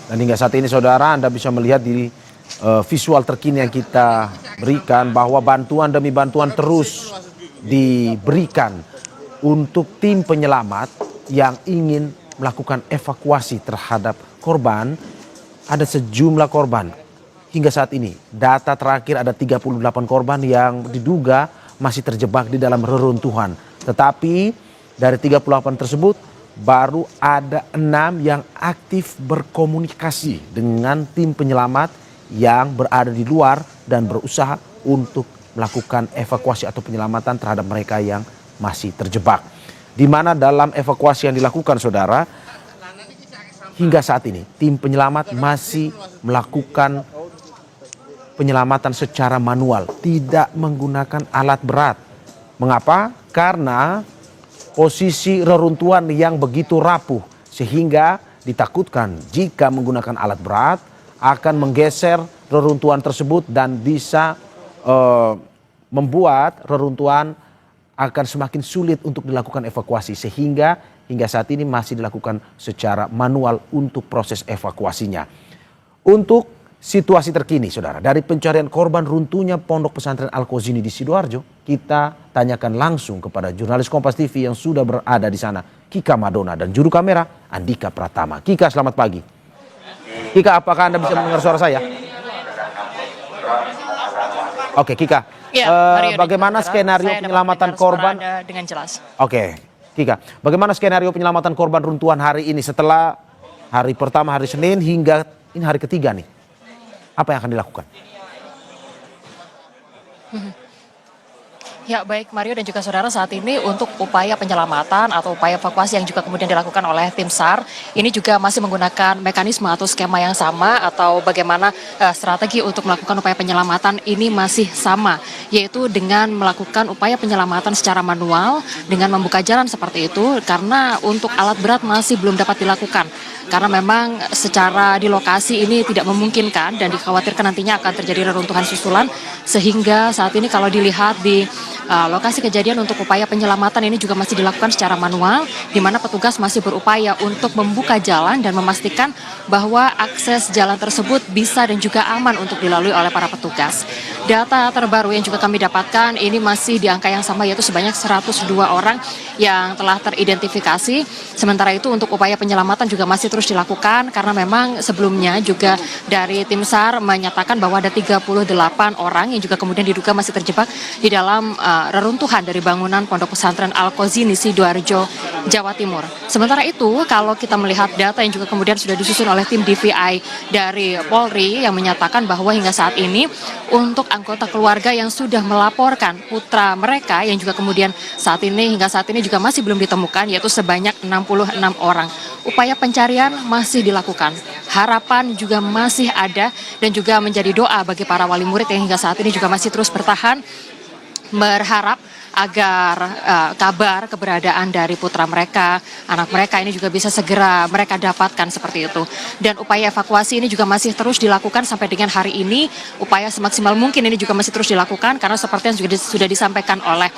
Dan hingga saat ini saudara, Anda bisa melihat di visual terkini yang kita berikan bahwa bantuan demi bantuan terus diberikan untuk tim penyelamat yang ingin melakukan evakuasi terhadap korban. Ada sejumlah korban hingga saat ini. Data terakhir ada 38 korban yang diduga masih terjebak di dalam reruntuhan. Tetapi dari 38 tersebut baru ada 6 yang aktif berkomunikasi dengan tim penyelamat yang berada di luar dan berusaha untuk melakukan evakuasi atau penyelamatan terhadap mereka yang masih terjebak. Di mana dalam evakuasi yang dilakukan saudara, hingga saat ini tim penyelamat masih melakukan penyelamatan secara manual, tidak menggunakan alat berat. Mengapa? Karena posisi reruntuhan yang begitu rapuh sehingga ditakutkan jika menggunakan alat berat akan menggeser reruntuhan tersebut dan bisa membuat reruntuhan akan semakin sulit untuk dilakukan evakuasi, sehingga hingga saat ini masih dilakukan secara manual untuk proses evakuasinya. Untuk situasi terkini saudara dari pencarian korban runtuhnya Pondok Pesantren Al-Qazini di Sidoarjo, kita tanyakan langsung kepada jurnalis Kompas TV yang sudah berada di sana, Kika Madona, dan juru kamera Andika Pratama. Kika, selamat pagi. Kika, apakah Anda bisa mendengar suara saya? Oke, Kika. Ya, bagaimana skenario penyelamatan korban? Dengan jelas. Oke, Kika. Bagaimana skenario penyelamatan korban runtuhan hari ini setelah hari pertama hari Senin hingga ini hari ketiga nih? Apa yang akan dilakukan? Ya baik Mario dan juga saudara, saat ini untuk upaya penyelamatan atau upaya evakuasi yang juga kemudian dilakukan oleh tim SAR ini juga masih menggunakan mekanisme atau skema yang sama, atau bagaimana strategi untuk melakukan upaya penyelamatan ini masih sama, yaitu dengan melakukan upaya penyelamatan secara manual dengan membuka jalan seperti itu, karena untuk alat berat masih belum dapat dilakukan karena memang secara di lokasi ini tidak memungkinkan dan dikhawatirkan nantinya akan terjadi reruntuhan susulan, sehingga saat ini kalau dilihat di lokasi kejadian untuk upaya penyelamatan ini juga masih dilakukan secara manual, di mana petugas masih berupaya untuk membuka jalan dan memastikan bahwa akses jalan tersebut bisa dan juga aman untuk dilalui oleh para petugas. Data terbaru yang juga kami dapatkan ini masih di angka yang sama, yaitu sebanyak 102 orang yang telah teridentifikasi. Sementara itu untuk upaya penyelamatan juga masih terus dilakukan, karena memang sebelumnya juga dari tim SAR menyatakan bahwa ada 38 orang yang juga kemudian diduga masih terjebak di dalam reruntuhan dari bangunan Pondok Pesantren Al-Qazini Sidoarjo, Jawa Timur. Sementara itu kalau kita melihat data yang juga kemudian sudah disusun oleh tim DVI dari Polri yang menyatakan bahwa hingga saat ini untuk anggota keluarga yang sudah melaporkan putra mereka yang juga kemudian hingga saat ini juga masih belum ditemukan, yaitu sebanyak 66 orang. Upaya pencarian masih dilakukan, harapan juga masih ada, dan juga menjadi doa bagi para wali murid yang hingga saat ini juga masih terus bertahan, berharap agar kabar keberadaan dari putra mereka, anak mereka ini juga bisa segera mereka dapatkan seperti itu. Dan upaya evakuasi ini juga masih terus dilakukan sampai dengan hari ini. Upaya semaksimal mungkin ini juga masih terus dilakukan, karena seperti yang juga sudah disampaikan oleh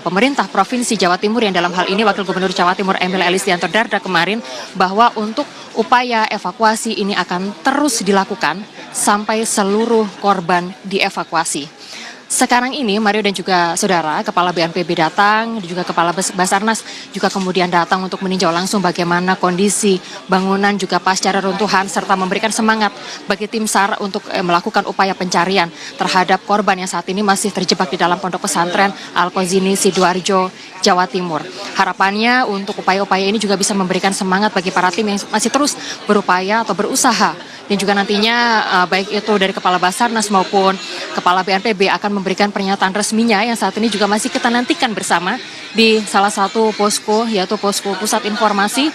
pemerintah Provinsi Jawa Timur, yang dalam hal ini Wakil Gubernur Jawa Timur Emil Elistianto Dardak kemarin, bahwa untuk upaya evakuasi ini akan terus dilakukan sampai seluruh korban dievakuasi. Sekarang ini Mario dan juga saudara, Kepala BNPB datang, juga Kepala Basarnas juga kemudian datang untuk meninjau langsung bagaimana kondisi bangunan juga pasca reruntuhan, serta memberikan semangat bagi tim SAR untuk melakukan upaya pencarian terhadap korban yang saat ini masih terjebak di dalam Pondok Pesantren Al-Qazini Sidoarjo, Jawa Timur. Harapannya untuk upaya-upaya ini juga bisa memberikan semangat bagi para tim yang masih terus berupaya atau berusaha, dan juga nantinya baik itu dari Kepala Basarnas maupun Kepala BNPB akan memberikan pernyataan resminya yang saat ini juga masih kita nantikan bersama di salah satu posko, yaitu posko pusat informasi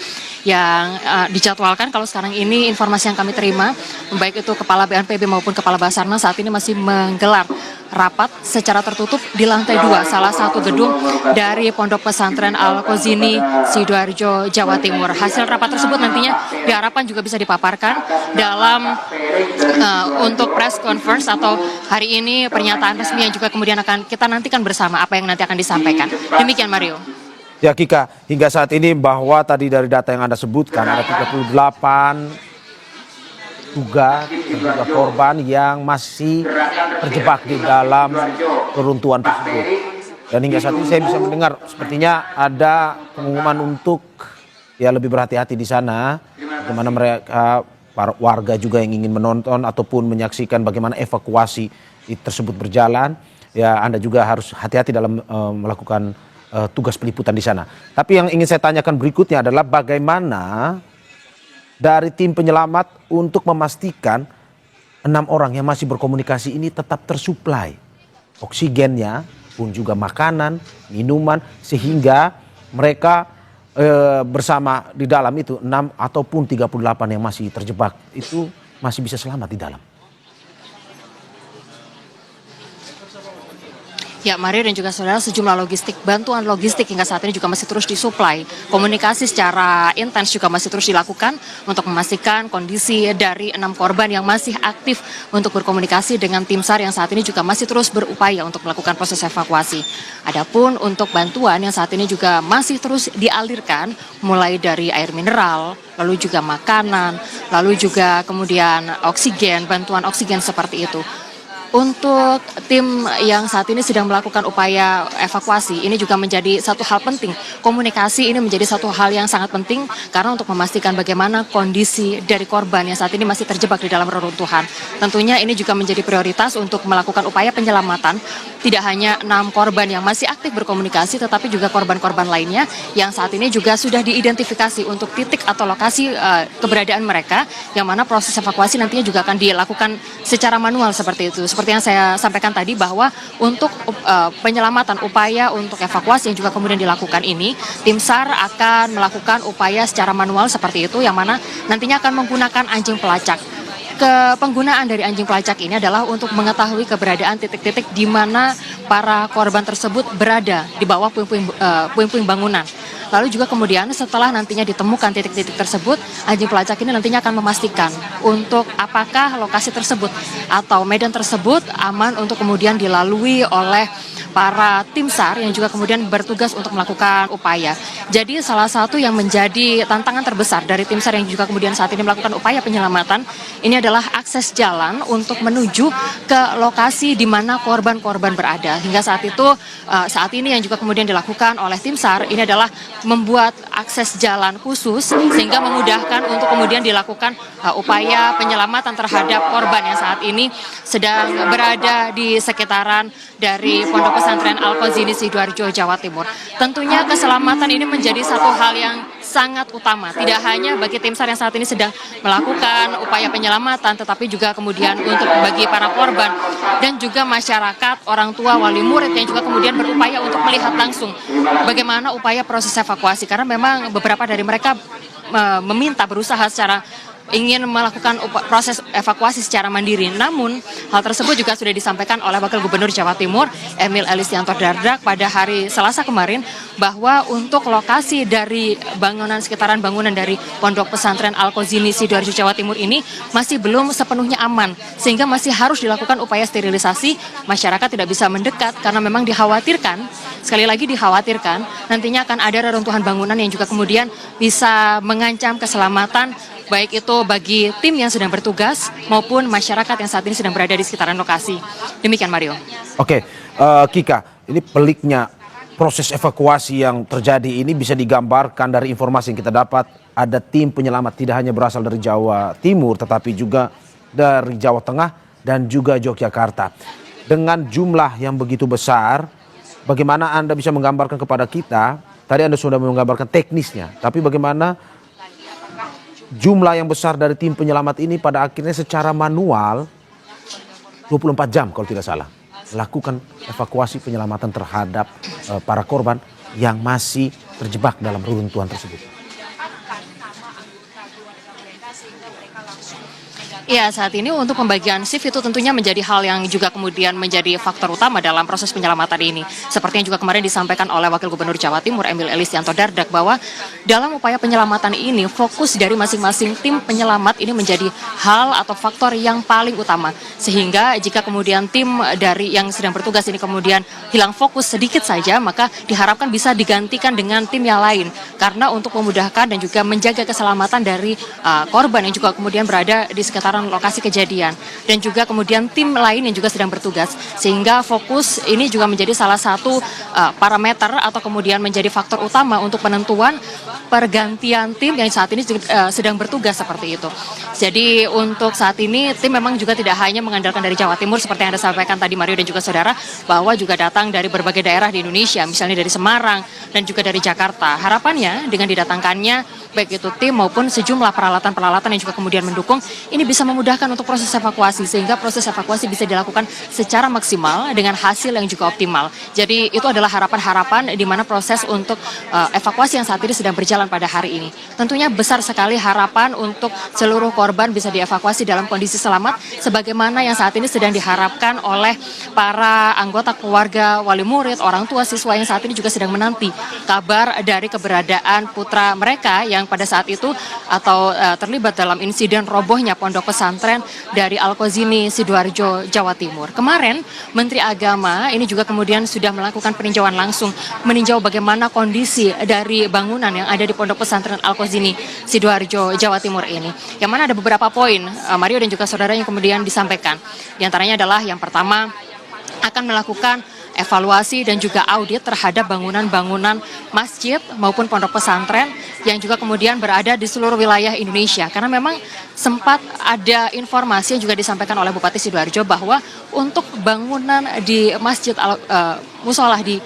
yang dijadwalkan. Kalau sekarang ini informasi yang kami terima, baik itu Kepala BNPB maupun Kepala Basarnas saat ini masih menggelar rapat secara tertutup di lantai 2 salah satu gedung dari Pondok Pesantren Al-Qazini Sidoarjo, Jawa Timur. Hasil rapat tersebut nantinya diharapkan juga bisa dipaparkan dalam untuk press conference atau hari ini pernyataan resmi yang juga kemudian akan kita nantikan bersama apa yang nanti akan disampaikan. Demikian Mario. Ya Kika, hingga saat ini bahwa tadi dari data yang Anda sebutkan ada 38 terduga korban yang masih terjebak di dalam reruntuhan tersebut. Dan hingga saat ini saya bisa mendengar sepertinya ada pengumuman untuk ya lebih berhati-hati di sana, bagaimana mereka para warga juga yang ingin menonton ataupun menyaksikan bagaimana evakuasi tersebut berjalan. Ya Anda juga harus hati-hati dalam melakukan tugas peliputan di sana. Tapi yang ingin saya tanyakan berikutnya adalah bagaimana dari tim penyelamat untuk memastikan 6 orang yang masih berkomunikasi ini tetap tersuplai oksigennya pun juga makanan, minuman, sehingga mereka bersama di dalam itu 6 ataupun 38 yang masih terjebak itu masih bisa selamat di dalam. Ya, Mario dan juga saudara, sejumlah bantuan logistik hingga saat ini juga masih terus disuplai. Komunikasi secara intens juga masih terus dilakukan untuk memastikan kondisi dari 6 korban yang masih aktif untuk berkomunikasi dengan tim SAR yang saat ini juga masih terus berupaya untuk melakukan proses evakuasi. Adapun untuk bantuan yang saat ini juga masih terus dialirkan, mulai dari air mineral, lalu juga makanan, lalu juga kemudian oksigen, bantuan oksigen seperti itu. Untuk tim yang saat ini sedang melakukan upaya evakuasi, ini juga menjadi satu hal penting. Komunikasi ini menjadi satu hal yang sangat penting karena untuk memastikan bagaimana kondisi dari korban yang saat ini masih terjebak di dalam reruntuhan. Tentunya ini juga menjadi prioritas untuk melakukan upaya penyelamatan. Tidak hanya 6 korban yang masih aktif berkomunikasi, tetapi juga korban-korban lainnya yang saat ini juga sudah diidentifikasi untuk titik atau lokasi keberadaan mereka, yang mana proses evakuasi nantinya juga akan dilakukan secara manual seperti itu. Seperti yang saya sampaikan tadi bahwa untuk penyelamatan upaya untuk evakuasi yang juga kemudian dilakukan ini, tim SAR akan melakukan upaya secara manual seperti itu, yang mana nantinya akan menggunakan anjing pelacak. Penggunaan dari anjing pelacak ini adalah untuk mengetahui keberadaan titik-titik di mana para korban tersebut berada di bawah puing-puing bangunan. Lalu juga kemudian setelah nantinya ditemukan titik-titik tersebut, anjing pelacak ini nantinya akan memastikan untuk apakah lokasi tersebut atau medan tersebut aman untuk kemudian dilalui oleh para tim SAR yang juga kemudian bertugas untuk melakukan upaya. Jadi salah satu yang menjadi tantangan terbesar dari tim SAR yang juga kemudian saat ini melakukan upaya penyelamatan ini adalah akses jalan untuk menuju ke lokasi di mana korban-korban berada. Hingga saat itu, saat ini yang juga kemudian dilakukan oleh tim SAR ini adalah membuat akses jalan khusus sehingga memudahkan untuk kemudian dilakukan upaya penyelamatan terhadap korban yang saat ini sedang berada di sekitaran dari Pondok Pesantren Al-Qazini Sidoarjo, Jawa Timur. Tentunya keselamatan ini menjadi satu hal yang sangat utama, tidak hanya bagi tim SAR yang saat ini sedang melakukan upaya penyelamatan, tetapi juga kemudian untuk bagi para korban dan juga masyarakat, orang tua, wali murid yang juga kemudian berupaya untuk melihat langsung bagaimana upaya proses evakuasi, karena memang beberapa dari mereka meminta berusaha secara ingin melakukan proses evakuasi secara mandiri. Namun hal tersebut juga sudah disampaikan oleh Wakil Gubernur Jawa Timur Emil Elistianto Dardak pada hari Selasa kemarin bahwa untuk lokasi dari sekitaran bangunan dari Pondok Pesantren Al-Qazini Sidoarjo, Jawa Timur ini masih belum sepenuhnya aman, sehingga masih harus dilakukan upaya sterilisasi. Masyarakat tidak bisa mendekat karena memang dikhawatirkan, sekali lagi dikhawatirkan nantinya akan ada reruntuhan bangunan yang juga kemudian bisa mengancam keselamatan baik itu bagi tim yang sedang bertugas maupun masyarakat yang saat ini sedang berada di sekitaran lokasi. Demikian Mario. Oke, Kika, ini peliknya proses evakuasi yang terjadi ini bisa digambarkan dari informasi yang kita dapat. Ada tim penyelamat tidak hanya berasal dari Jawa Timur tetapi juga dari Jawa Tengah dan juga Yogyakarta. Dengan jumlah yang begitu besar, bagaimana Anda bisa menggambarkan kepada kita? Tadi Anda sudah menggambarkan teknisnya, tapi bagaimana jumlah yang besar dari tim penyelamat ini pada akhirnya secara manual 24 jam kalau tidak salah melakukan evakuasi penyelamatan terhadap para korban yang masih terjebak dalam reruntuhan tersebut. Ya, saat ini untuk pembagian shift itu tentunya menjadi hal yang juga kemudian menjadi faktor utama dalam proses penyelamatan ini. Seperti yang juga kemarin disampaikan oleh Wakil Gubernur Jawa Timur Emil Elistianto Dardak bahwa dalam upaya penyelamatan ini fokus dari masing-masing tim penyelamat ini menjadi hal atau faktor yang paling utama. Sehingga jika kemudian tim dari yang sedang bertugas ini kemudian hilang fokus sedikit saja, maka diharapkan bisa digantikan dengan tim yang lain. Karena untuk memudahkan dan juga menjaga keselamatan dari korban yang juga kemudian berada di sekitaran lokasi kejadian, dan juga kemudian tim lain yang juga sedang bertugas, sehingga fokus ini juga menjadi salah satu parameter atau kemudian menjadi faktor utama untuk penentuan pergantian tim yang saat ini sedang bertugas seperti itu. Jadi untuk saat ini tim memang juga tidak hanya mengandalkan dari Jawa Timur seperti yang Anda sampaikan tadi Mario dan juga saudara, bahwa juga datang dari berbagai daerah di Indonesia, misalnya dari Semarang dan juga dari Jakarta. Harapannya dengan didatangkannya baik itu tim maupun sejumlah peralatan-peralatan yang juga kemudian mendukung, ini bisa memudahkan untuk proses evakuasi, sehingga proses evakuasi bisa dilakukan secara maksimal dengan hasil yang juga optimal. Jadi itu adalah harapan-harapan di mana proses untuk evakuasi yang saat ini sedang berjalan pada hari ini. Tentunya besar sekali harapan untuk seluruh korban bisa dievakuasi dalam kondisi selamat, sebagaimana yang saat ini sedang diharapkan oleh para anggota keluarga, wali murid, orang tua siswa yang saat ini juga sedang menanti kabar dari keberadaan putra mereka yang pada saat itu atau terlibat dalam insiden robohnya pondok pesantren dari Al-Qazini, Sidoarjo, Jawa Timur. Kemarin Menteri Agama ini juga kemudian sudah melakukan peninjauan langsung, meninjau bagaimana kondisi dari bangunan yang ada di pondok pesantren Al-Qazini, Sidoarjo, Jawa Timur ini. Yang mana ada beberapa poin, Mario dan juga saudara, yang kemudian disampaikan. Di antaranya adalah yang pertama, akan melakukan evaluasi dan juga audit terhadap bangunan-bangunan masjid maupun pondok pesantren yang juga kemudian berada di seluruh wilayah Indonesia. Karena memang sempat ada informasi yang juga disampaikan oleh Bupati Sidoarjo bahwa untuk bangunan di masjid musolah di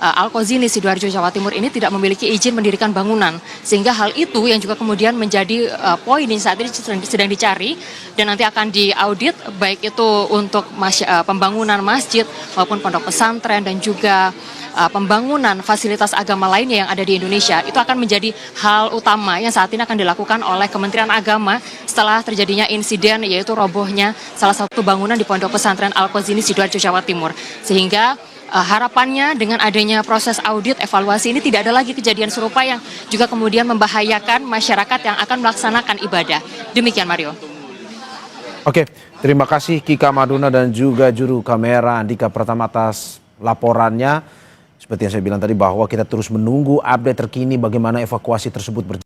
Al-Qazini, Sidoarjo, Jawa Timur ini tidak memiliki izin mendirikan bangunan. Sehingga hal itu yang juga kemudian menjadi poin yang saat ini sedang dicari dan nanti akan diaudit, baik itu untuk pembangunan masjid maupun pondok pesantren dan juga pembangunan fasilitas agama lainnya yang ada di Indonesia. Itu akan menjadi hal utama yang saat ini akan dilakukan oleh Kementerian Agama setelah terjadinya insiden yaitu robohnya salah satu bangunan di pondok pesantren Al-Qazini, Sidoarjo, Jawa Timur. Sehingga harapannya dengan adanya proses audit evaluasi ini tidak ada lagi kejadian serupa yang juga kemudian membahayakan masyarakat yang akan melaksanakan ibadah. Demikian Mario. Oke, terima kasih Kika Maduna dan juga juru kamera Andika Pratama atas laporannya. Seperti yang saya bilang tadi bahwa kita terus menunggu update terkini bagaimana evakuasi tersebut berjalan.